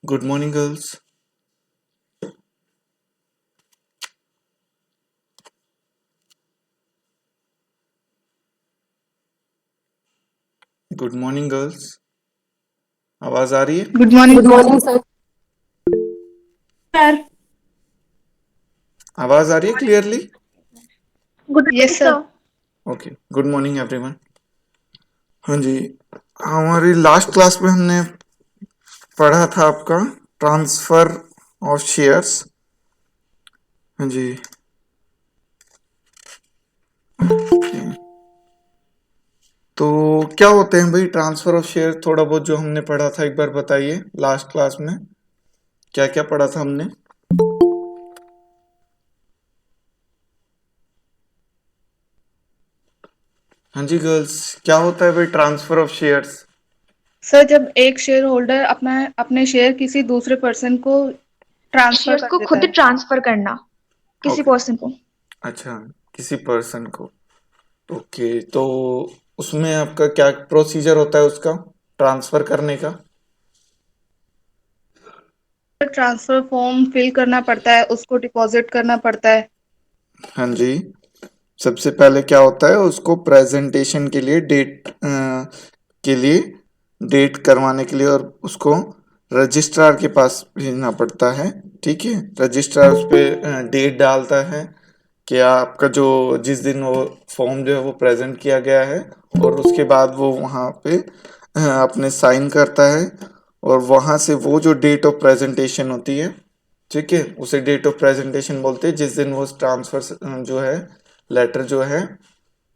Good morning, girls. Good morning girls. आवाज आ रही है? Good morning good morning sir. Sir. आवाज आ रही है clearly? Good yes morning sir. Sir. Okay, good morning everyone. हाँ जी, हमारी लास्ट क्लास में हमने पढ़ा था आपका ट्रांसफर ऑफ शेयर्स। हाँ जी, okay। तो क्या होते हैं भाई ट्रांसफर ऑफ शेयर? थोड़ा बहुत जो हमने पढ़ा था एक बार बताइए। लास्ट क्लास में क्या क्या पढ़ा था हमने? हाँ जी गर्ल्स, क्या होता है भाई ट्रांसफर ऑफ शेयर्स? सर, जब एक शेयर होल्डर अपने शेयर किसी दूसरे पर्सन को ट्रांसफर शेयर्स कर को देता खुद है। ट्रांसफर करना किसी ओके, पर्सन को। अच्छा, किसी पर्सन को। ओके, तो उसमें आपका क्या प्रोसीजर होता है उसका ट्रांसफर करने का? ट्रांसफर फॉर्म फिल करना पड़ता है, उसको डिपॉजिट करना पड़ता है। हाँ जी, सबसे पहले क्या होता है, उसको प्रेजेंटेशन के लिए के लिए डेट करवाने के लिए और उसको रजिस्ट्रार के पास भेजना पड़ता है। ठीक है, रजिस्ट्रार उस पर डेट डालता है कि आपका जो जिस दिन वो फॉर्म जो है वो प्रेजेंट किया गया है, और उसके बाद वो वहाँ पे अपने साइन करता है, और वहाँ से वो जो डेट ऑफ प्रेजेंटेशन होती है, ठीक है, उसे डेट ऑफ प्रेजेंटेशन बोलते हैं। जिस दिन वो ट्रांसफर जो है लेटर जो है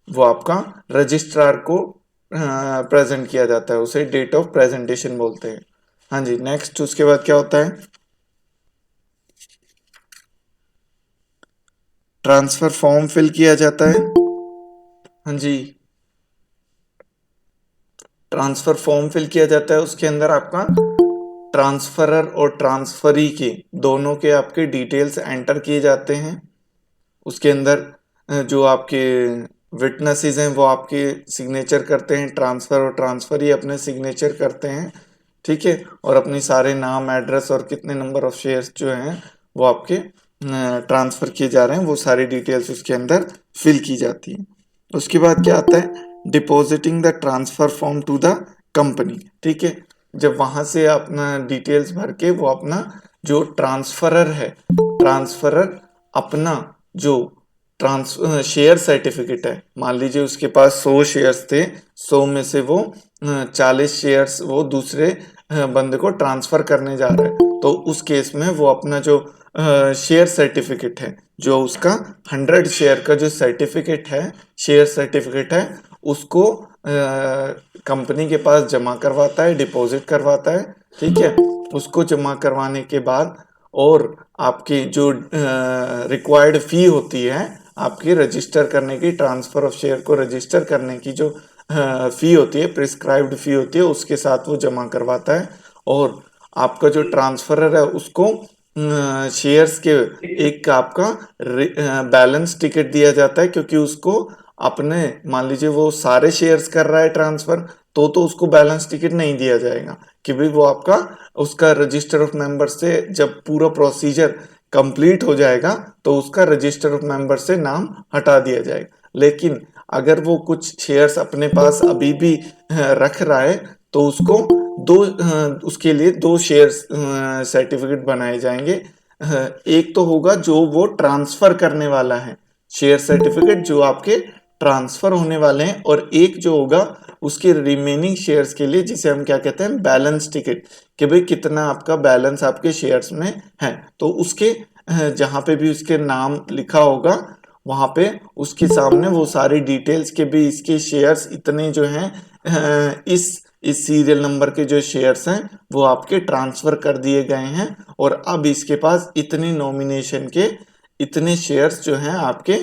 वो आपका रजिस्ट्रार को प्रेजेंट किया जाता है, उसे डेट ऑफ प्रेजेंटेशन बोलते हैं। हाँ जी, नेक्स्ट उसके बाद क्या होता है? ट्रांसफर फॉर्म फिल किया जाता है। हाँ जी, ट्रांसफर फॉर्म फिल किया जाता है। उसके अंदर आपका ट्रांसफरर और ट्रांसफरी के दोनों के आपके डिटेल्स एंटर किए जाते हैं। उसके अंदर जो आपके विटनेसेस हैं वो आपके सिग्नेचर करते हैं, ट्रांसफर और ट्रांसफरी अपने सिग्नेचर करते हैं। ठीक है, और अपनी सारे नाम, एड्रेस और कितने नंबर ऑफ शेयर्स जो हैं वो आपके ट्रांसफर किए जा रहे हैं, वो सारी डिटेल्स उसके अंदर फिल की जाती है। उसके बाद क्या आता है? Depositing the transfer form to the company. ठीक है, जब वहां से अपना डिटेल्स भर के वो अपना जो ट्रांसफरर है, ट्रांसफरर अपना जो ट्रांस शेयर सर्टिफिकेट है, मान लीजिए उसके पास 100 शेयर्स थे, 100 में से वो 40 शेयर्स वो दूसरे बंदे को ट्रांसफर करने जा रहा है, तो उस केस में वो अपना जो शेयर सर्टिफिकेट है, जो उसका 100 शेयर का जो सर्टिफिकेट है, शेयर सर्टिफिकेट है, उसको कंपनी के पास जमा करवाता है, डिपॉजिट करवाता है। ठीक है, उसको जमा करवाने के बाद और आपकी जो रिक्वायर्ड फी होती है आपकी रजिस्टर करने की, ट्रांसफर ऑफ शेयर को रजिस्टर करने की जो फी होती है, प्रिस्क्राइब्ड फी होती है, उसके साथ वो जमा करवाता है। और आपका जो ट्रांसफरर है उसको शेयर्स के एक आपका बैलेंस टिकट दिया जाता है, क्योंकि उसको अपने, मान लीजिए वो सारे शेयर्स कर रहा है ट्रांसफर, तो उसको बैलेंस टिकट नहीं दिया जाएगा कि भाई वो आपका उसका रजिस्टर ऑफ मेंबर से जब पूरा प्रोसीजर कंप्लीट हो जाएगा तो उसका रजिस्टर ऑफ मेंबर से नाम हटा दिया जाएगा। लेकिन अगर वो कुछ शेयर्स अपने पास अभी भी रख रहा है तो उसको उसके लिए दो शेयर सर्टिफिकेट बनाए जाएंगे। एक तो होगा जो वो ट्रांसफर करने वाला है, शेयर सर्टिफिकेट जो आपके ट्रांसफर होने वाले हैं, और एक जो होगा उसके रिमेनिंग शेयर्स के लिए, जिसे हम क्या कहते हैं, बैलेंस टिकट, कि भाई कितना आपका बैलेंस आपके शेयर्स में है। तो उसके जहां पे भी उसके नाम लिखा होगा वहां पे उसके सामने वो सारी डिटेल्स के भी, इसके शेयर्स इतने जो हैं, इस सीरियल नंबर के जो शेयर्स हैं वो आपके ट्रांसफर कर दिए गए हैं, और अब इसके पास इतनी नॉमिनेशन के इतने शेयर्स जो हैं आपके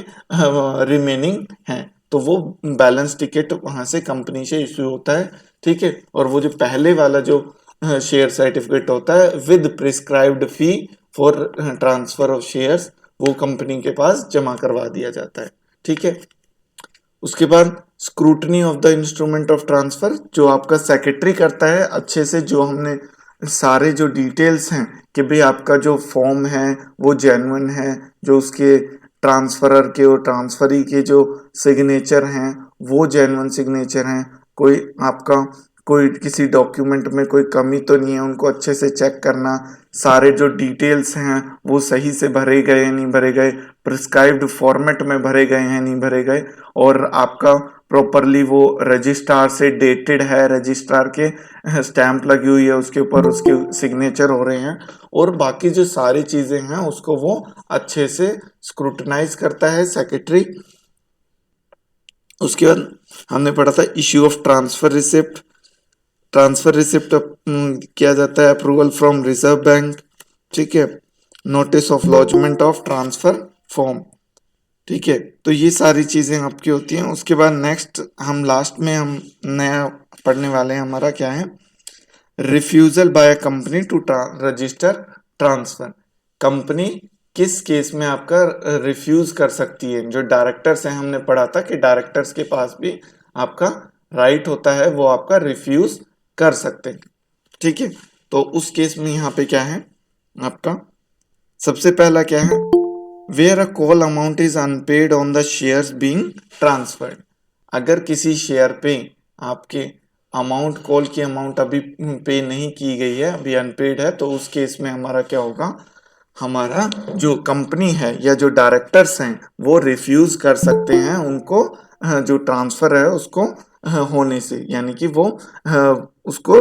रिमेनिंग हैं। तो वो बैलेंस टिकट वहां से कंपनी से इश्यू होता है। ठीक है, और वो जो पहले वाला जो शेयर सर्टिफिकेट होता है with prescribed fee for transfer of shares, वो कंपनी के पास जमा करवा दिया जाता है। ठीक है, उसके बाद scrutiny of the instrument of transfer जो आपका सेक्रेटरी करता है अच्छे से, जो हमने सारे जो डिटेल्स हैं कि भाई आपका जो फॉर्म है वो जेन्युइन है, जो उसके ट्रांसफरर के और ट्रांसफरी के जो सिग्नेचर हैं वो जेन्युइन सिग्नेचर हैं, कोई आपका कोई किसी डॉक्यूमेंट में कोई कमी तो नहीं है, उनको अच्छे से चेक करना, सारे जो डिटेल्स हैं वो सही से भरे गए नहीं भरे गए, प्रिस्क्राइब्ड फॉर्मेट में भरे गए हैं नहीं भरे गए, और आपका प्रॉपरली वो रजिस्ट्रार से डेटेड है, रजिस्ट्रार के स्टैंप लगी हुई है उसके ऊपर, उसके सिग्नेचर हो रहे हैं, और बाकी जो सारी चीजें हैं उसको वो अच्छे से स्क्रूटनाइज करता है सेक्रेटरी। उसके बाद हमने पढ़ा था issue of transfer receipt. Transfer receipt किया जाता है अप्रूवल फ्रॉम रिजर्व बैंक, ठीक है। Notice of lodgement of transfer form, ठीक है। तो ये सारी चीजें आपकी होती हैं। उसके बाद नेक्स्ट हम लास्ट में हम नया पढ़ने वाले हैं, हमारा क्या है, refusal by company to register transfer. Company किस केस में आपका रिफ्यूज कर सकती है। जो डायरेक्टर्स हैं, हमने पढ़ा था कि डायरेक्टर्स के पास भी आपका राइट होता है, वो आपका रिफ्यूज कर सकते हैं, ठीक है। तो उस केस में यहाँ पे क्या है आपका, सबसे पहला क्या है, where a call amount is unpaid on the shares being transferred. अगर किसी शेयर पे आपके अमाउंट, कॉल की अमाउंट अभी पे नहीं की गई है, अभी अनपेड है, तो उस केस में हमारा क्या होगा, हमारा जो कंपनी है या जो डायरेक्टर्स हैं वो रिफ्यूज कर सकते हैं उनको जो ट्रांसफर है उसको होने से, यानी कि वो उसको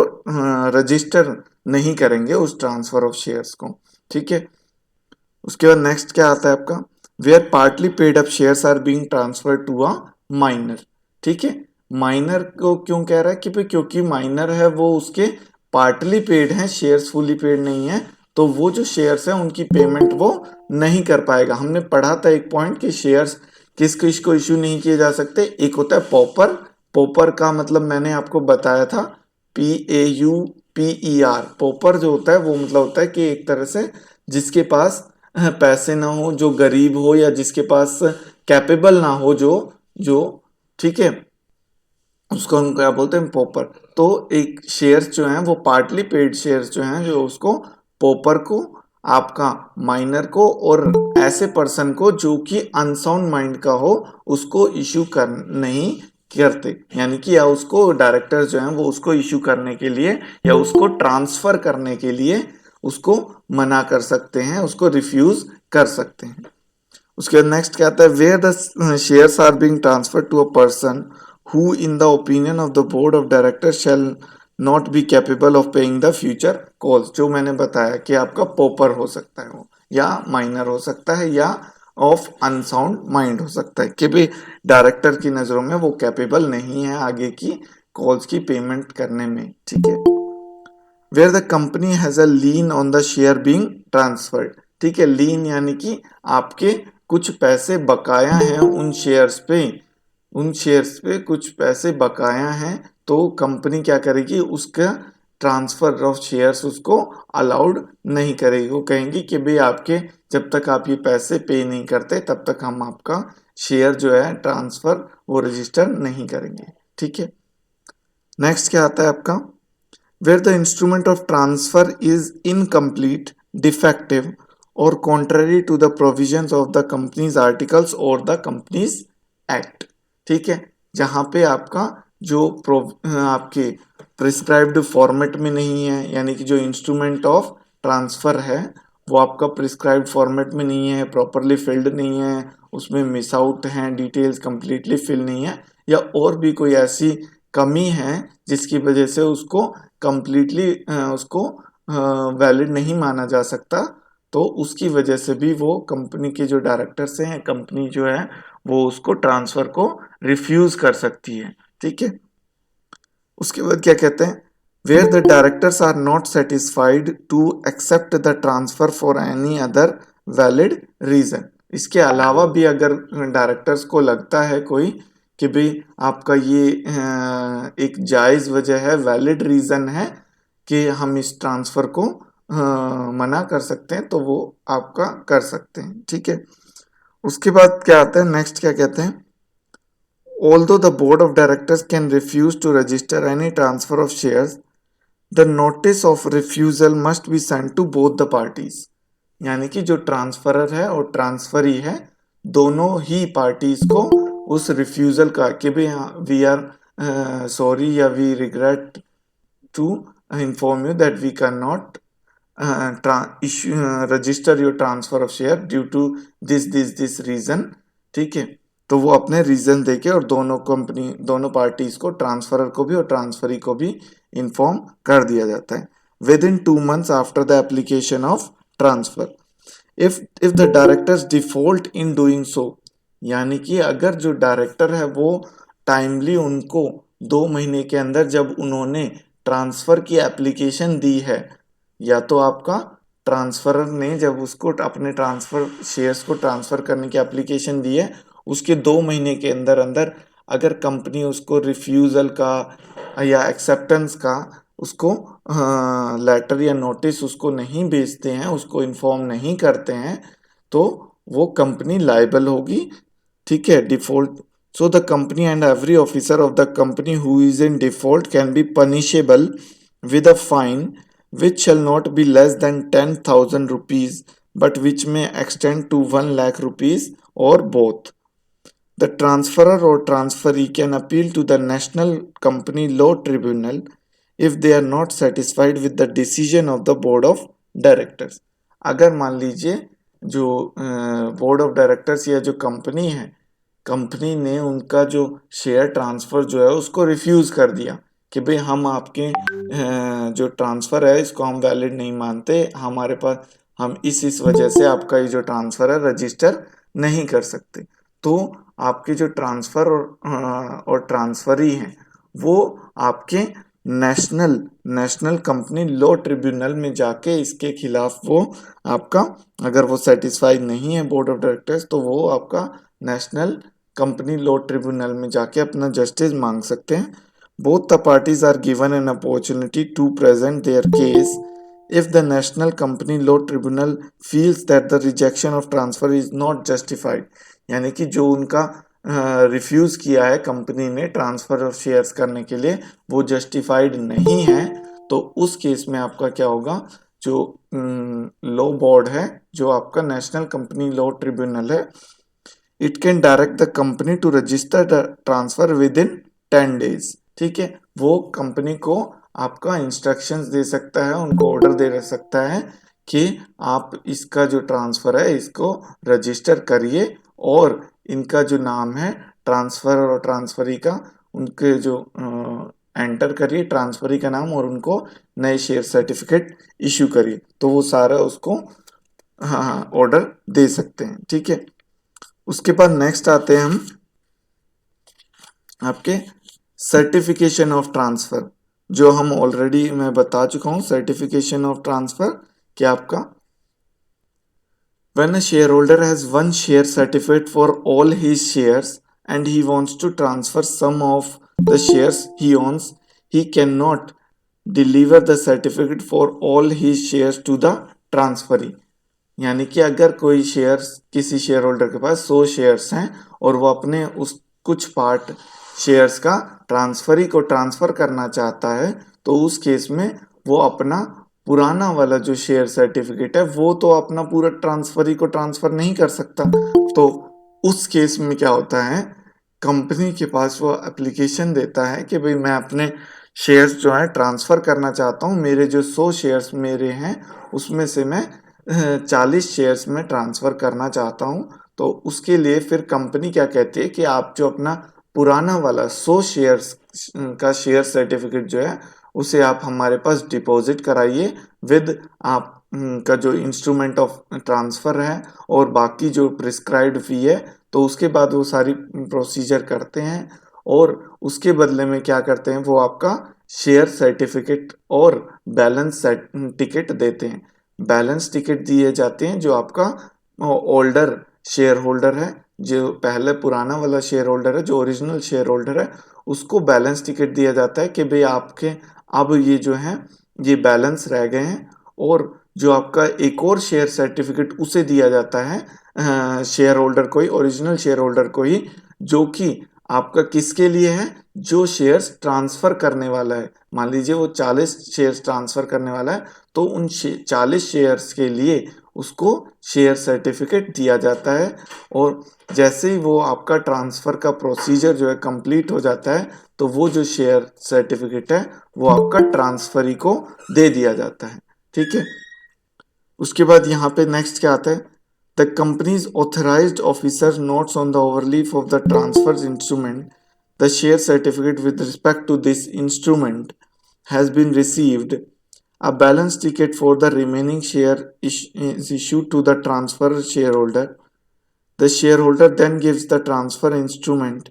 रजिस्टर नहीं करेंगे उस ट्रांसफर ऑफ शेयर्स को, ठीक है। उसके बाद नेक्स्ट क्या आता है आपका, where partly paid up shares are being transfer to a minor, ठीक है। माइनर को क्यों कह रहा है कि क्योंकि माइनर है वो उसके पार्टली पेड हैं, शेयर्स फुली पेड नहीं है, तो वो जो शेयर्स है उनकी पेमेंट वो नहीं कर पाएगा। हमने पढ़ा था एक पॉइंट कि शेयर्स किस किस को इश्यू नहीं किए जा सकते, एक होता है पॉपर। पॉपर का मतलब मैंने आपको बताया था, PAUPER। पॉपर जो होता है वो मतलब होता है कि एक तरह से जिसके पास पैसे ना हो, जो गरीब हो, या जिसके पास कैपेबल ना हो, जो जो ठीक है, उसको हम क्या बोलते हैं, पॉपर। तो एक शेयर्स जो हैं वो पार्टली पेड शेयर्स जो हैं, जो उसको पॉपर को, आपका माइनर को, और ऐसे पर्सन को जो कि अनसाउंड माइंड का हो उसको इश्यू कर नहीं करते, यानी कि या उसको डायरेक्टर्स जो हैं वो उसको इश्यू करने के लिए या उसको ट्रांसफर करने के लिए उसको मना कर सकते हैं, उसको रिफ्यूज कर सकते हैं। उसके बाद नेक्स्ट क्या आता है, where the shares are being transfer to a person who in the opinion of the board of director shall not be capable of paying the future calls. जो मैंने बताया कि आपका पॉपर हो सकता है वो, या माइनर हो सकता है, या ऑफ अनसाउंड माइंड हो सकता है, कि भाई डायरेक्टर की नजरों में वो कैपेबल नहीं है आगे की कॉल्स की पेमेंट करने में, ठीक है। Where the company has a lien on the share being transferred, ठीक है। लीन यानी कि आपके कुछ पैसे बकाया हैं उन शेयर्स पे, उन शेयर्स पे कुछ पैसे बकाया हैं, तो कंपनी क्या करेगी, उसका ट्रांसफर ऑफ शेयर्स उसको अलाउड नहीं करेगी। वो कहेंगी कि भाई आपके जब तक आप ये पैसे पे नहीं करते तब तक हम आपका शेयर जो है ट्रांसफर वो रजिस्टर नहीं करेंगे, ठीक है। नेक्स्ट क्या आता है आपका, where the instrument of transfer is incomplete, defective or contrary to the provisions of the company's articles or the company's act, ठीक है। जहां पे आपका जो आपके प्रिस्क्राइब्ड फॉर्मेट में नहीं है, यानी कि जो इंस्ट्रूमेंट ऑफ ट्रांसफर है वो आपका प्रिस्क्राइब्ड फॉर्मेट में नहीं है, प्रॉपरली फिल्ड नहीं है, उसमें मिस आउट हैं, डिटेल्स कंप्लीटली फिल नहीं है, या और भी कोई ऐसी कमी है जिसकी वजह से उसको कंप्लीटली उसको वैलिड नहीं माना जा सकता, तो उसकी वजह से भी वो कंपनी के जो डायरेक्टर्स हैं, कंपनी जो है वो उसको ट्रांसफर को रिफ्यूज कर सकती है, ठीक है। उसके बाद क्या कहते हैं, where the directors are not satisfied to accept the transfer for any other valid reason. इसके अलावा भी अगर डायरेक्टर्स को लगता है कोई कि भाई आपका ये एक जायज वजह है, वैलिड रीजन है कि हम इस ट्रांसफर को मना कर सकते हैं, तो वो आपका कर सकते हैं, ठीक है। उसके बाद क्या आता है, नेक्स्ट क्या कहते हैं, although the board of directors can refuse to register any transfer of shares the notice of refusal must be send to both the parties, यानी कि जो ट्रांसफरर है और ट्रांसफरी है दोनों ही पार्टीज को उस रिफ्यूजल का कि भाई वी आर सॉरी या we regret to inform you that we cannot register your transfer of share due to this reason। ठीक है, तो वो अपने रीजन देके और दोनों पार्टीज को, ट्रांसफरर को भी और ट्रांसफरी को भी इन्फॉर्म कर दिया जाता है with in 2 months after the application of transfer. If the directors default in doing so, यानी कि अगर जो डायरेक्टर है वो टाइमली उनको 2 महीने के अंदर जब उन्होंने ट्रांसफर की एप्लीकेशन दी है, या तो आपका ट्रांसफरर ने जब उसको अपने ट्रांसफर शेयर्स को ट्रांसफर करने की एप्लीकेशन दी है उसके 2 महीने के अंदर अंदर अगर कंपनी उसको रिफ्यूजल का या एक्सेप्टेंस का उसको लेटर या नोटिस उसको नहीं भेजते हैं, उसको इन्फॉर्म नहीं करते हैं, तो वो कंपनी लायबल होगी। ठीक है, default. So the company and every officer of the company who is in default can be punishable with a fine which shall not be less than 10,000 rupees but which may extend to 1 lakh rupees or both. The transferor or transferee can appeal to the National Company Law Tribunal if they are not satisfied with the decision of the Board of Directors। अगर मान लीजिए जो board of directors या जो company है, company ने उनका जो शेयर ट्रांसफर जो है उसको रिफ्यूज कर दिया कि भाई हम आपके जो ट्रांसफर है इसको हम वैलिड नहीं मानते, हमारे पास हम इस वजह से आपका ये जो ट्रांसफर है रजिस्टर नहीं कर सकते, तो आपके जो ट्रांसफर और ट्रांसफरी हैं वो आपके नेशनल कंपनी लॉ ट्रिब्यूनल में जाके इसके खिलाफ वो आपका, अगर वो सेटिस्फाइड नहीं है बोर्ड ऑफ डायरेक्टर्स, तो वो आपका नेशनल कंपनी लॉ ट्रिब्यूनल में जाके अपना जस्टिस मांग सकते हैं। Both the parties are given an opportunity to present their case if the national company law tribunal feels that the rejection of transfer is not justified, यानी कि जो उनका रिफ्यूज किया है कंपनी ने ट्रांसफर ऑफ शेयर्स करने के लिए वो जस्टिफाइड नहीं है, तो उस केस में आपका क्या होगा, जो लॉ बोर्ड है, जो आपका नेशनल कंपनी लॉ ट्रिब्यूनल है, it can direct the company to register the transfer within 10 days। ठीक है, वो कंपनी को आपका इंस्ट्रक्शंस दे सकता है, उनको ऑर्डर दे सकता है कि आप इसका जो ट्रांसफर है इसको रजिस्टर करिए और इनका जो नाम है ट्रांसफर और ट्रांसफरी का उनके जो एंटर करिए ट्रांसफरी का नाम और उनको नए शेयर सर्टिफिकेट इशू करिए, तो वो सारा उसको ऑर्डर दे सकते हैं। ठीक है, उसके बाद नेक्स्ट आते हैं हम आपके सर्टिफिकेशन ऑफ ट्रांसफर, जो हम ऑलरेडी मैं बता चुका हूं। सर्टिफिकेशन ऑफ ट्रांसफर क्या आपका, when a shareholder has one share certificate for all his shares and he wants to transfer some of the shares he owns, he cannot deliver the certificate for all his shares to the transferee। यानी कि अगर कोई shares, किसी share holder के पास 100 shares हैं और वो अपने उस कुछ पार्ट शेयर्स का ट्रांसफरी को ट्रांसफर करना चाहता है, तो उस केस में वो अपना पुराना वाला जो शेयर सर्टिफिकेट है वो तो अपना पूरा ट्रांसफरी को ट्रांसफर नहीं कर सकता, तो उस केस में क्या होता है, कंपनी के पास वो एप्लीकेशन देता है कि भाई मैं अपने शेयर्स जो है ट्रांसफर करना चाहता हूँ, मेरे जो 100 शेयर्स मेरे हैं उसमें से मैं 40 शेयर्स में ट्रांसफर करना चाहता हूँ। तो उसके लिए फिर कंपनी क्या कहती है कि आप जो अपना पुराना वाला 100 शेयर्स का शेयर सर्टिफिकेट जो है उसे आप हमारे पास डिपॉजिट कराइए विद आप का जो इंस्ट्रूमेंट ऑफ ट्रांसफर है और बाकी जो प्रिस्क्राइब्ड फी है, तो उसके बाद वो सारी प्रोसीजर करते हैं और उसके बदले में क्या करते हैं, वो आपका शेयर सर्टिफिकेट और बैलेंस टिकट देते हैं। बैलेंस टिकट दिए जाते हैं जो आपका ओल्डर शेयर होल्डर है, जो पहले पुराना वाला शेयर होल्डर है, जो ओरिजिनल शेयर होल्डर है, उसको बैलेंस टिकट दिया जाता है कि भाई आपके अब ये जो है ये बैलेंस रह गए हैं, और जो आपका एक और शेयर सर्टिफिकेट उसे दिया जाता है शेयर होल्डर को ही, ओरिजिनल शेयर होल्डर को ही, जो कि आपका किसके लिए है? जो शेयर्स ट्रांसफर करने वाला है। मान लीजिए वो 40 शेयर्स ट्रांसफर करने वाला है, तो उन 40 शेयर्स के लिए उसको शेयर सर्टिफिकेट दिया जाता है, और जैसे ही वो आपका ट्रांसफर का प्रोसीजर जो है कंप्लीट हो जाता है, तो वो जो शेयर सर्टिफिकेट है वो आपका ट्रांसफरी को दे दिया जाता है। ठीक है। उसके बाद यहाँ पे नेक्स्ट क्या आता है? The company's authorised officer notes on the overleaf of the transfer instrument the share certificate with respect to this instrument has been received. A balance ticket for the remaining share is issued to the transfer shareholder. The shareholder then gives the transfer instrument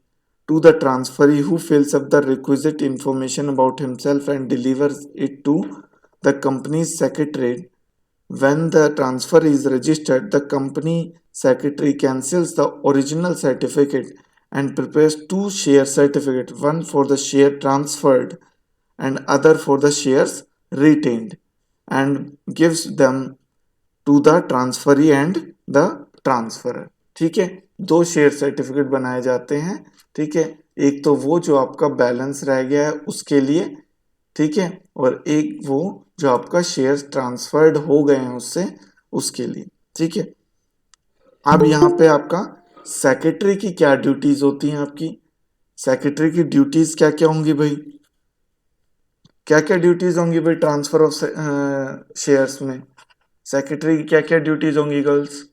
to the transferee, who fills up the requisite information about himself and delivers it to the company's secretary. When the transfer is registered, the company secretary cancels the original certificate and prepares two share certificates, one for the share transferred and other for the shares retained, and gives them to the transferee and the transferer. ठीक है, दो share certificate बनाए जाते हैं। ठीक है, एक तो वो जो आपका बैलेंस रह गया है उसके लिए, ठीक है, और एक वो जो आपका शेयर ट्रांसफर्ड हो गए हैं उससे, उसके लिए। ठीक है। अब यहाँ पे आपका सेक्रेटरी की क्या ड्यूटीज होती हैं? आपकी सेक्रेटरी की ड्यूटीज क्या क्या होंगी भाई? क्या क्या ड्यूटीज होंगी भाई ट्रांसफर ऑफ शेयर्स में? सेक्रेटरी की क्या क्या ड्यूटीज होंगी गर्ल्स?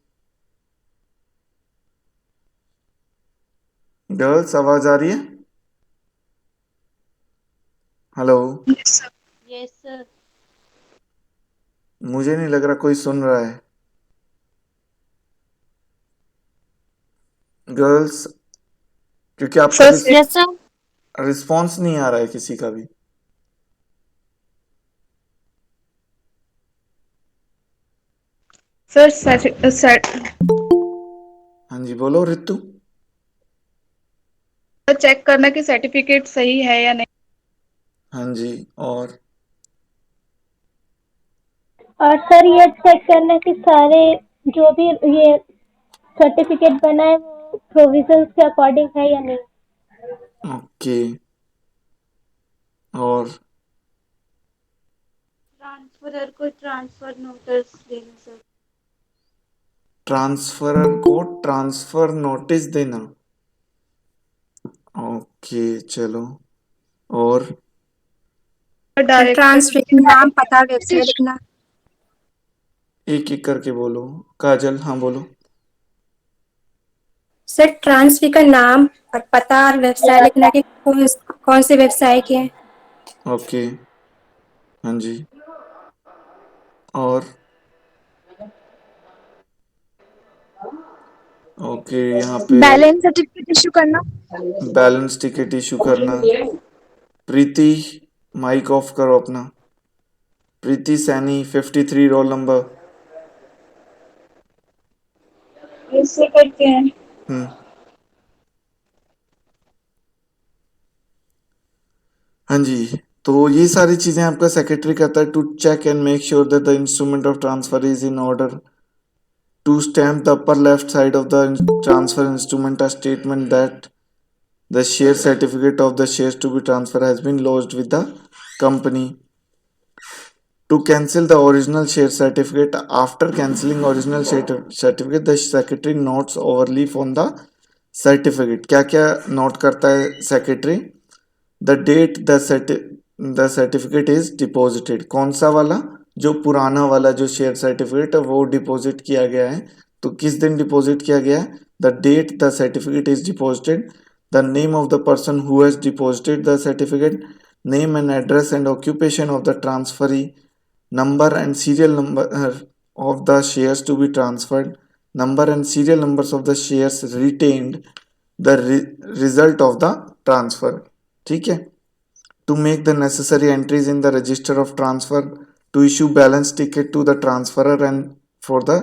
गर्ल्स आवाज आ रही है? हेलो? Yes sir. मुझे नहीं लग रहा कोई सुन रहा है। गर्ल्स, क्योंकि आपका यस सर। रिस्पॉन्स नहीं आ रहा है किसी का भी। सर हाँ जी, बोलो रितु। चेक करना कि सर्टिफिकेट सही है या नहीं। हाँ जी, और सर ये चेक करना कि सारे जो भी ये सर्टिफिकेट बना है वो प्रोविजंस के अकॉर्डिंग है या नहीं। ओके, और ट्रांसफरर को ट्रांसफर नोटिस देना सर। ट्रांसफरर को ट्रांसफर नोटिस देना। ओके चलो, और डायरेक्टर ट्रांसफर नाम पता वेबसाइट लिखना। एक एक करके बोलो। काजल, हाँ बोलो। सर ट्रांसफर का नाम और पता और वेबसाइट लिखना कि कौन सी वेबसाइट है। ओके, हाँ जी, और ओके यहाँ पे बैलेंस सर्टिफिकेट इशू करना। बैलेंस टिकट इशू करना। प्रीति, माइक ऑफ करो अपना। प्रीति सैनी, 53 रोल नंबर। इससे करते हैं। हाँ जी, तो ये सारी चीजें आपका सेक्रेटरी करता है, to check and make sure that the instrument of transfer is in order, to stamp the upper left side of the transfer instrument a statement that the share certificate of the shares to be transferred has been lodged with the company, to cancel the original share certificate. After cancelling original certificate, the secretary notes overleaf on the certificate. क्या क्या note करता है secretary? The date the certificate is deposited. कौन सा वाला? जो पुराना वाला जो शेयर सर्टिफिकेट है वो डिपॉजिट किया गया है, तो किस दिन डिपॉजिट किया गया है? The date the certificate is deposited, the name of the person who has deposited the certificate, name and address and occupation of the transferee, number and serial number of the shares to be transferred, number and serial numbers of the shares retained, the result of the transfer. ठीक है, to make the necessary entries in the register of transfer, to issue balance ticket to the transferer and for the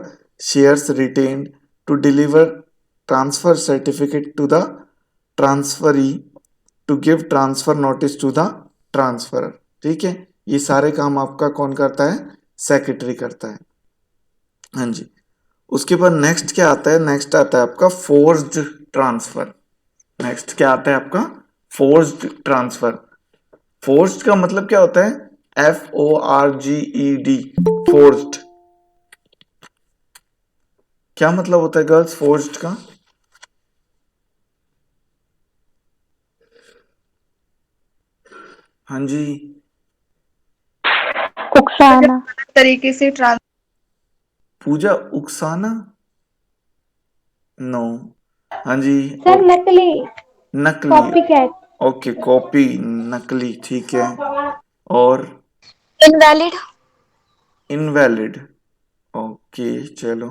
shares retained, to deliver transfer certificate to the transferee, to give transfer notice to the transferer. ठीक है, ये सारे काम आपका कौन करता है? Secretary करता है। हाँ जी, उसके बाद नेक्स्ट क्या आता है? नेक्स्ट आता है आपका फोर्स्ड ट्रांसफर। नेक्स्ट क्या आता है आपका, फोर्स्ड ट्रांसफर। फोर्स्ड का मतलब क्या होता है, FORGED, फोर्स्ड। क्या मतलब होता है गर्ल्स फोर्स्ड का? हाँ जी, उकसाना। तरीके से ट्रांस पूजा, उकसाना? नो। हाँ जी, सर नकली, नकली। Copy cat. ओके, कॉपी, नकली, ठीक है। और इनवैलिड। इनवैलिड, ओके चलो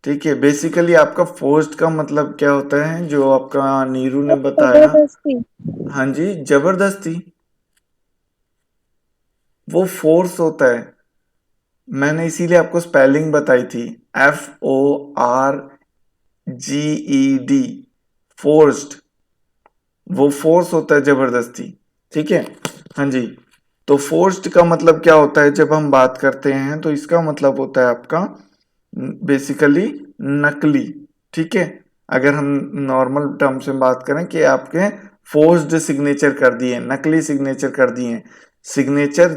ठीक है। बेसिकली आपका फोर्स्ड का मतलब क्या होता है, जो आपका नीरू ने बताया। जबरदस्ती। हाँ जी, जबरदस्ती, वो फोर्स होता है। मैंने इसीलिए आपको स्पेलिंग बताई थी, FORGED, फोर्स्ड। वो फोर्स होता है जबरदस्ती, ठीक है। हाँ जी, तो फोर्स्ड का मतलब क्या होता है जब हम बात करते हैं, तो इसका मतलब होता है आपका बेसिकली नकली, ठीक है। अगर हम नॉर्मल टर्म से बात करें कि आपके फोर्स्ड सिग्नेचर कर दिए, नकली सिग्नेचर कर दिए, सिग्नेचर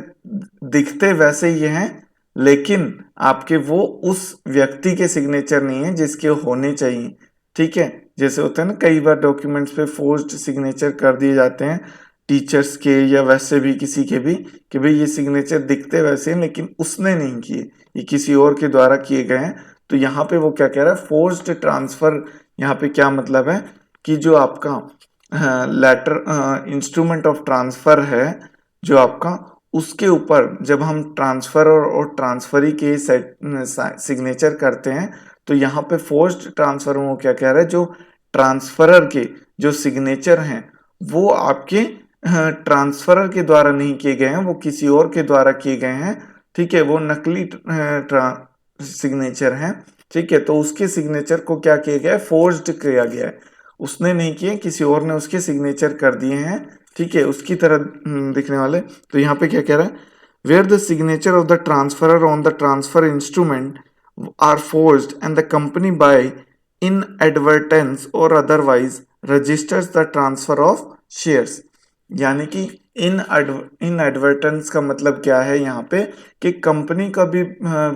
दिखते वैसे ही हैं, लेकिन आपके वो उस व्यक्ति के सिग्नेचर नहीं है जिसके होने चाहिए, ठीक है। जैसे होता है ना, कई बार डॉक्यूमेंट्स पे फोर्स्ड सिग्नेचर कर दिए जाते हैं टीचर्स के या वैसे भी किसी के भी, कि भाई ये सिग्नेचर दिखते वैसे हैं लेकिन उसने नहीं किए, ये किसी और के द्वारा किए गए हैं। तो यहाँ पे वो क्या कह रहा है, फोर्स्ड ट्रांसफर। यहाँ पे क्या मतलब है कि जो आपका लेटर इंस्ट्रूमेंट ऑफ ट्रांसफर है जो आपका, उसके ऊपर जब हम ट्रांसफर और ट्रांसफरी के सेट सिग्नेचर करते हैं, तो यहाँ पे फोर्स्ड ट्रांसफर में वो क्या कह रहा है, जो ट्रांसफरर के जो सिग्नेचर हैं वो आपके ट्रांसफरर के द्वारा नहीं किए गए हैं, वो किसी और के द्वारा किए गए हैं, ठीक है। वो नकली सिग्नेचर हैं, ठीक है। तो उसके सिग्नेचर को क्या किया गया है, फोर्स्ड किया गया है। उसने नहीं किए, किसी और ने उसके सिग्नेचर कर दिए हैं, ठीक है, उसकी तरह दिखने वाले। तो यहाँ पे क्या कह रहा है, where the signature of the transferor on the transfer instrument are forced and the company by inadvertence or otherwise registers the transfer of shares। यानी कि इनएडवर्टेंस का मतलब क्या है यहाँ पे, कि कंपनी का भी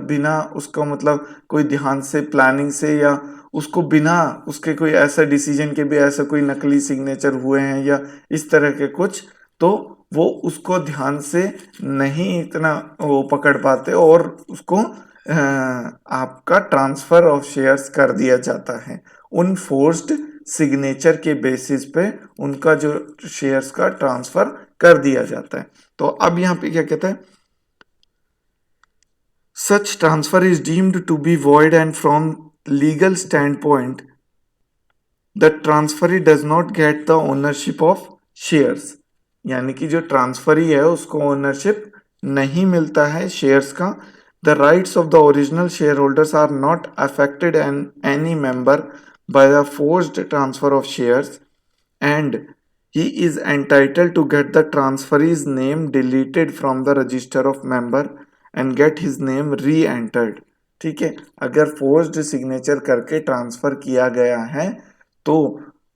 बिना उसका मतलब कोई ध्यान से, प्लानिंग से, या उसको बिना उसके कोई ऐसा डिसीजन के भी ऐसा कोई नकली सिग्नेचर हुए हैं या इस तरह के कुछ, तो वो उसको ध्यान से नहीं इतना वो पकड़ पाते और उसको आपका ट्रांसफर ऑफ शेयर्स कर दिया जाता है। उन फोर्स्ड सिग्नेचर के बेसिस पे उनका जो शेयर्स का ट्रांसफर कर दिया जाता है। तो अब यहाँ पे क्या कहता है, such transfer is deemed to be void and from legal stand point the transferee does not get the ownership of shares. यानी कि जो ट्रांसफरी है उसको ओनरशिप नहीं मिलता है शेयर्स का। The rights of the original share holders are not affected and any member by the forced transfer of shares and he is entitled to get the transferee's name deleted from the register of member and get his name re-entered। ठीक है, अगर forced signature करके transfer किया गया है तो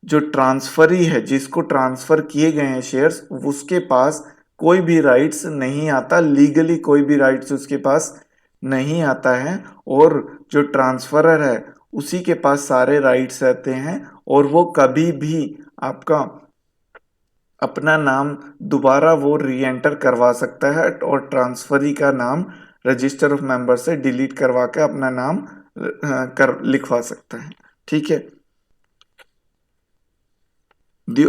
जो transferee है, जिसको ट्रांसफर किए गए हैं शेयर्स, उसके पास कोई भी राइट्स नहीं आता, लीगली कोई भी राइट्स उसके पास नहीं आता है, और जो ट्रांसफरर है उसी के पास सारे राइट्स रहते हैं, और वो कभी भी आपका अपना नाम दोबारा वो री एंटर करवा सकता है और ट्रांसफरी का नाम रजिस्टर ऑफ मेंबर से डिलीट करवा के अपना नाम कर लिखवा सकता है, ठीक है। The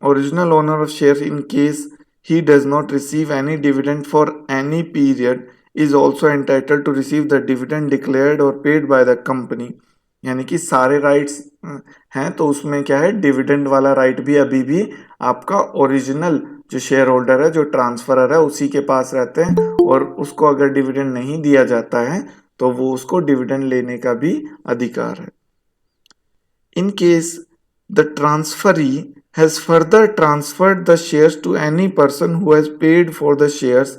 original owner of shares, in case he does not receive any dividend for any period, is also entitled to receive the dividend declared or paid by the company। यानी कि सारे राइट्स हैं, तो उसमें क्या है, डिविडेंड वाला right भी अभी भी आपका ओरिजिनल जो शेयर होल्डर है, जो ट्रांसफरर है, उसी के पास रहते हैं, और उसको अगर डिविडेंड नहीं दिया जाता है तो वो उसको डिविडेंड लेने का भी अधिकार है। In case the transferee has further transferred the shares to any person who has paid for the shares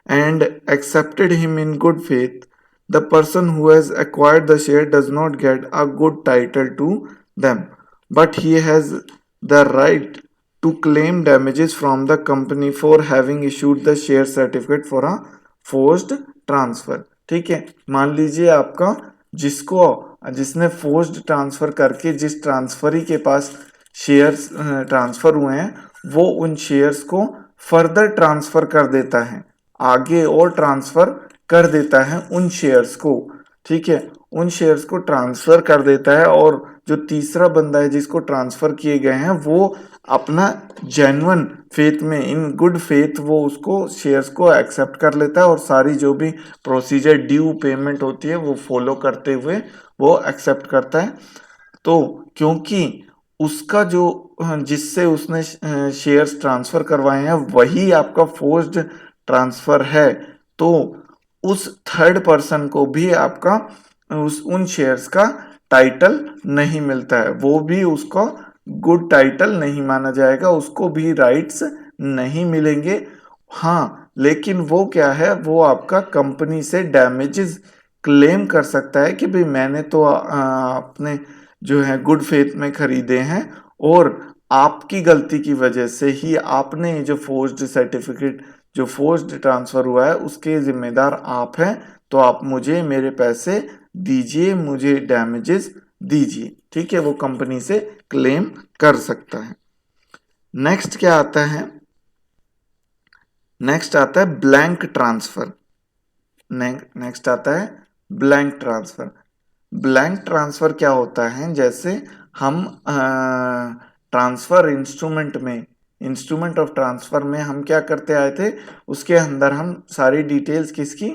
and accepted him in good faith, the person who has acquired the share does not get a good title to them, but he has the right to claim damages from the company for having issued the share certificate for a forced transfer। ठीक है, मान लीजिए आपका जिसने forced transfer करके जिस transferee के पास shares transfer हुए हैं, वो उन शेयर्स को फर्दर ट्रांसफर कर देता है, आगे और ट्रांसफर कर देता है उन शेयर्स को। ठीक है, उन शेयर्स को ट्रांसफर कर देता है, और जो तीसरा बंदा है जिसको ट्रांसफर किए गए हैं, वो अपना जेन्युइन फेथ में, इन गुड फेथ, वो उसको शेयर्स को एक्सेप्ट कर लेता है और सारी जो भी प्रोसीजर ड्यू पेमेंट होती है वो फॉलो करते हुए वो एक्सेप्ट करता है। तो क्योंकि उसका जो जिससे उसने शेयर्स ट्रांसफर करवाए हैं वही आपका फोर्स्ड ट्रांसफर है, तो उस थर्ड पर्सन को भी आपका उन शेयर्स का टाइटल नहीं मिलता है, वो भी उसका गुड टाइटल नहीं माना जाएगा, उसको भी राइट्स नहीं मिलेंगे। हाँ, लेकिन वो क्या है, वो आपका कंपनी से डैमेजेस क्लेम कर सकता है कि भाई मैंने तो अपने जो है गुड फेथ में खरीदे हैं, और आपकी गलती की वजह से ही आपने जो फोर्स्ड सर्टिफिकेट, जो फोर्स्ड ट्रांसफर हुआ है, उसके जिम्मेदार आप हैं, तो आप मुझे मेरे पैसे दीजिए, मुझे डैमेजेस दीजिए। ठीक है, वो कंपनी से क्लेम कर सकता है। नेक्स्ट क्या आता है, नेक्स्ट आता है ब्लैंक ट्रांसफर। नेक्स्ट आता है ब्लैंक ट्रांसफर। ब्लैंक ट्रांसफर क्या होता है, जैसे हम ट्रांसफर इंस्ट्रूमेंट ऑफ ट्रांसफर में हम क्या करते आए थे, उसके अंदर हम सारी डिटेल्स किसकी,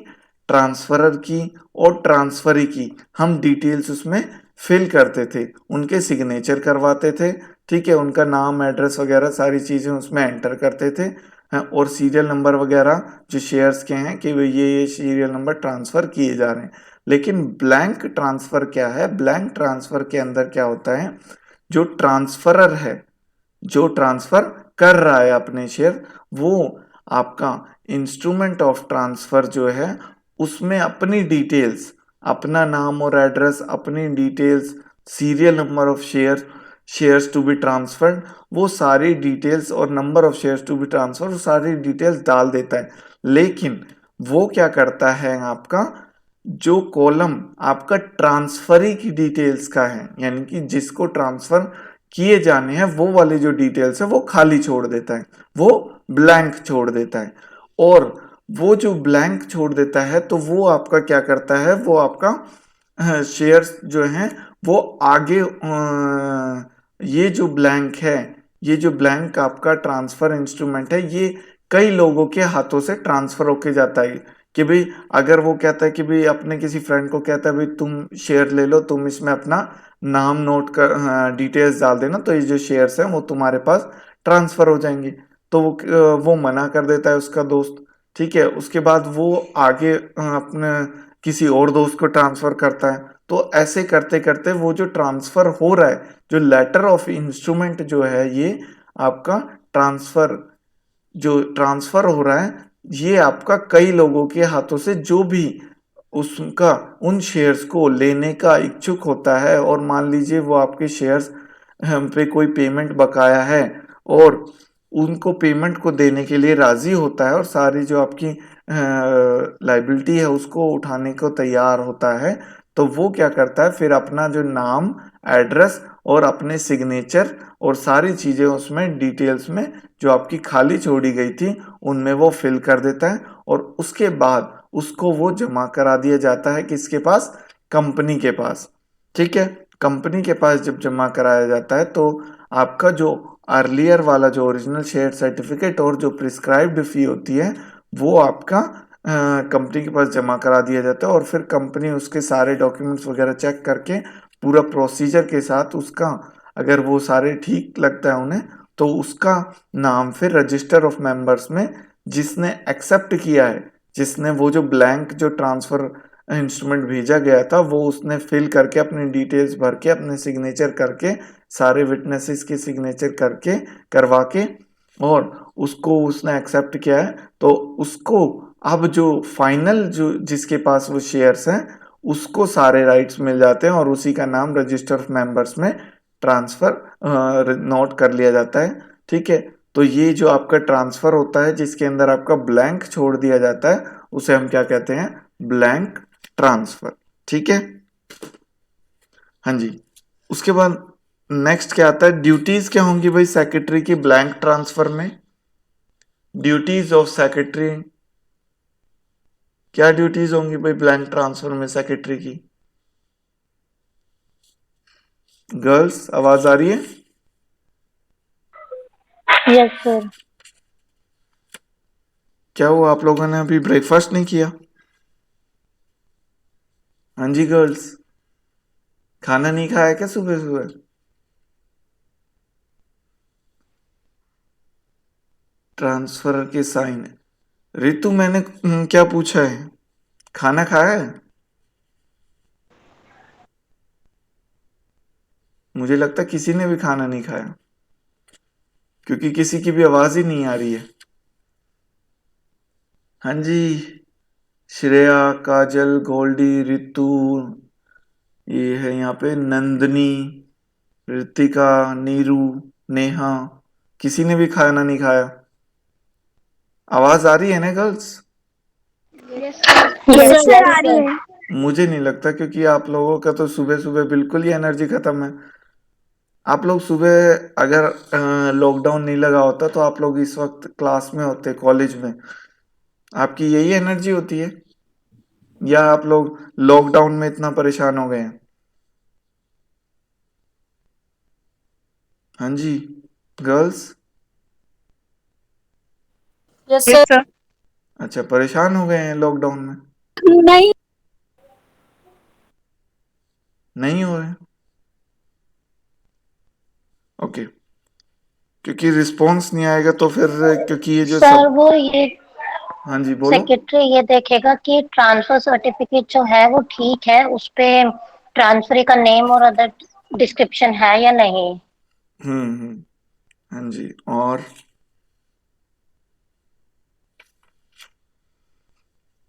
ट्रांसफरर की और ट्रांसफरी की हम डिटेल्स उसमें फिल करते थे, उनके सिग्नेचर करवाते थे। ठीक है, उनका नाम, एड्रेस वगैरह सारी चीजें उसमें एंटर करते थे, और सीरियल नंबर वगैरह जो शेयर्स के हैं कि ये सीरियल नंबर ट्रांसफर किए जा रहे हैं। लेकिन ब्लैंक ट्रांसफर क्या है, ब्लैंक ट्रांसफर के अंदर क्या होता है, जो ट्रांसफरर है, जो ट्रांसफर कर रहा है अपने शेयर, वो आपका इंस्ट्रूमेंट ऑफ ट्रांसफर जो है उसमें अपनी डिटेल्स, अपना नाम और एड्रेस, अपनी details, serial number of shares to be transferred, वो सारी डिटेल्स, और number of shares to be transfer, वो सारी डिटेल्स डाल देता है। लेकिन वो क्या करता है, आपका जो कॉलम आपका ट्रांसफरी की डिटेल्स का है, यानी कि जिसको ट्रांसफर किए जाने हैं, वो वाली जो डिटेल्स है वो खाली छोड़ देता है, वो ब्लैंक छोड़ देता है। और वो जो ब्लैंक छोड़ देता है, तो वो आपका क्या करता है, वो आपका शेयर्स जो हैं वो आगे ये जो ब्लैंक है, ये जो ब्लैंक आपका ट्रांसफर इंस्ट्रूमेंट है, ये कई लोगों के हाथों से ट्रांसफर होके जाता है। कि भाई अगर वो कहता है कि भाई अपने किसी फ्रेंड को कहता है भाई तुम शेयर ले लो, तुम इसमें अपना नाम नोट कर डिटेल्स डाल देना, तो ये जो शेयर्स हैं वो तुम्हारे पास ट्रांसफर हो जाएंगे, तो वो मना कर देता है उसका दोस्त। ठीक है, उसके बाद वो आगे अपने किसी और दोस्त को ट्रांसफर करता है, तो ऐसे करते करते वो जो ट्रांसफर हो रहा है, जो लेटर ऑफ इंस्ट्रूमेंट जो है, ये आपका ट्रांसफर हो रहा है, ये आपका कई लोगों के हाथों से, जो भी उसका उन शेयर्स को लेने का इच्छुक होता है, और मान लीजिए वो आपके शेयर्स पे कोई पेमेंट बकाया है और उनको पेमेंट को देने के लिए राजी होता है, और सारी जो आपकी लाइबिलिटी है उसको उठाने को तैयार होता है, तो वो क्या करता है, फिर अपना जो नाम, एड्रेस और अपने सिग्नेचर और सारी चीजें उसमें डिटेल्स में जो आपकी खाली छोड़ी गई थी उनमें वो फिल कर देता है, और उसके बाद उसको वो जमा करा दिया जाता है किसके पास, कंपनी के पास। ठीक है, कंपनी के पास जब जमा कराया जाता है, तो आपका जो अर्लियर वाला जो ओरिजिनल शेयर सर्टिफिकेट और जो प्रिस्क्राइब्ड फी होती है, वो आपका कंपनी के पास जमा करा दिया जाता है, और फिर कंपनी उसके सारे डॉक्यूमेंट्स वगैरह चेक करके पूरा प्रोसीजर के साथ उसका, अगर वो सारे ठीक लगता है उन्हें, तो उसका नाम फिर रजिस्टर ऑफ मेंबर्स में, जिसने एक्सेप्ट किया है, जिसने वो जो ब्लैंक जो ट्रांसफर इंस्ट्रूमेंट भेजा गया था, वो उसने फिल करके अपनी डिटेल्स भर के अपने सिग्नेचर करके, सारे विटनेसेस के सिग्नेचर करके करवा के, और उसको उसने एक्सेप्ट किया है, तो उसको अब जो फाइनल जो जिसके पास वो शेयर्स हैं, उसको सारे राइट्स मिल जाते हैं, और उसी का नाम रजिस्टर ऑफ मेंबर्स में ट्रांसफर नोट कर लिया जाता है। ठीक है, तो ये जो आपका ट्रांसफर होता है जिसके अंदर आपका ब्लैंक छोड़ दिया जाता है उसे हम क्या कहते हैं? Blank transfer. ठीक है, हाँ जी। उसके बाद नेक्स्ट क्या आता है? ड्यूटीज क्या होंगी भाई सेक्रेटरी की ब्लैंक ट्रांसफर में? ड्यूटीज ऑफ सेक्रेटरी, क्या ड्यूटीज होंगी भाई ब्लैंक ट्रांसफर में सेक्रेटरी की? गर्ल्स आवाज आ रही है? Yes sir. क्या हुआ, आप लोगों ने अभी ब्रेकफास्ट नहीं किया? हाँ जी गर्ल्स, खाना नहीं खाया क्या सुबह सुबह? ट्रांसफर के साइन। रितु मैंने क्या पूछा है? खाना खाया है? मुझे लगता किसी ने भी खाना नहीं खाया क्योंकि किसी की भी आवाज ही नहीं आ रही है। हाँ जी, श्रेया, काजल, गोल्डी, रितु, ये है यहाँ पे नंदनी, ऋतिका, नीरू, नेहा, किसी ने भी खाना नहीं खाया। आवाज आ रही है ना गर्ल्स? यस सर आ रही है। मुझे नहीं लगता क्योंकि आप लोगों का तो सुबह सुबह बिल्कुल ही एनर्जी खत्म है। आप लोग सुबह अगर लॉकडाउन नहीं लगा होता तो आप लोग इस वक्त क्लास में होते, कॉलेज में। आपकी यही एनर्जी होती है या आप लोग लॉकडाउन में इतना परेशान हो गए हैं? हाँ जी girls. Yes yes sir. Sir. अच्छा, परेशान हो गए हैं लॉकडाउन में? नहीं। नहीं हो रहे? ओके, क्योंकि रिस्पॉन्स नहीं आएगा तो फिर, क्योंकि ये जो सर सब। वो ये हाँ जी बोलो। सेक्रेटरी ये देखेगा कि ट्रांसफर सर्टिफिकेट जो है वो ठीक है, उस पे ट्रांसफरी का नेम और अदर डिस्क्रिप्शन है या नहीं। हम्म, हाँ जी।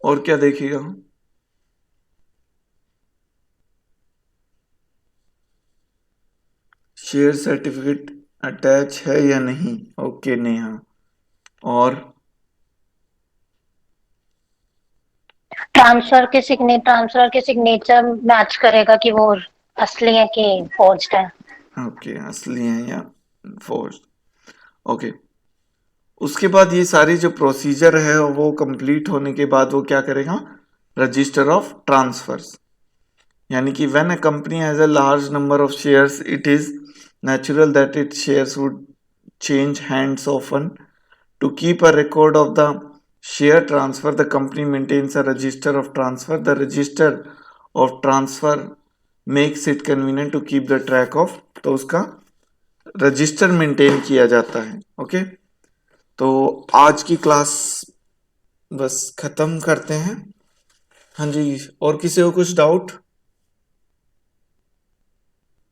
और क्या देखिएगा? शेयर सर्टिफिकेट अटैच है या नहीं? ओके नेहा। और ट्रांसफर के सिग्नेचर मैच करेगा कि वो असली है कि फोर्ज्ड है। ओके, असली है या फोर्स। ओके, उसके बाद ये सारी जो प्रोसीजर है वो कंप्लीट होने के बाद वो क्या करेगा? रजिस्टर ऑफ ट्रांसफर्स, यानी कि when a company has a large number of shares it is natural that its shares would change hands often. To keep a record of the share transfer, the company maintains a register of transfer. The register of transfer makes it convenient to keep the track of, तो उसका register maintain किया जाता है। Okay, तो आज की class बस खत्म करते हैं। हाँ जी, और किसी को कुछ डाउट?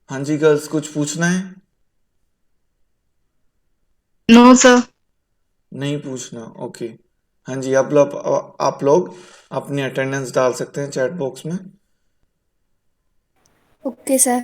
हाँ जी गर्ल्स, कुछ पूछना है? No sir. नहीं पूछना, ओके। हाँ जी, आप लोग अपनी अटेंडेंस डाल सकते हैं चैट बॉक्स में। Okay sir.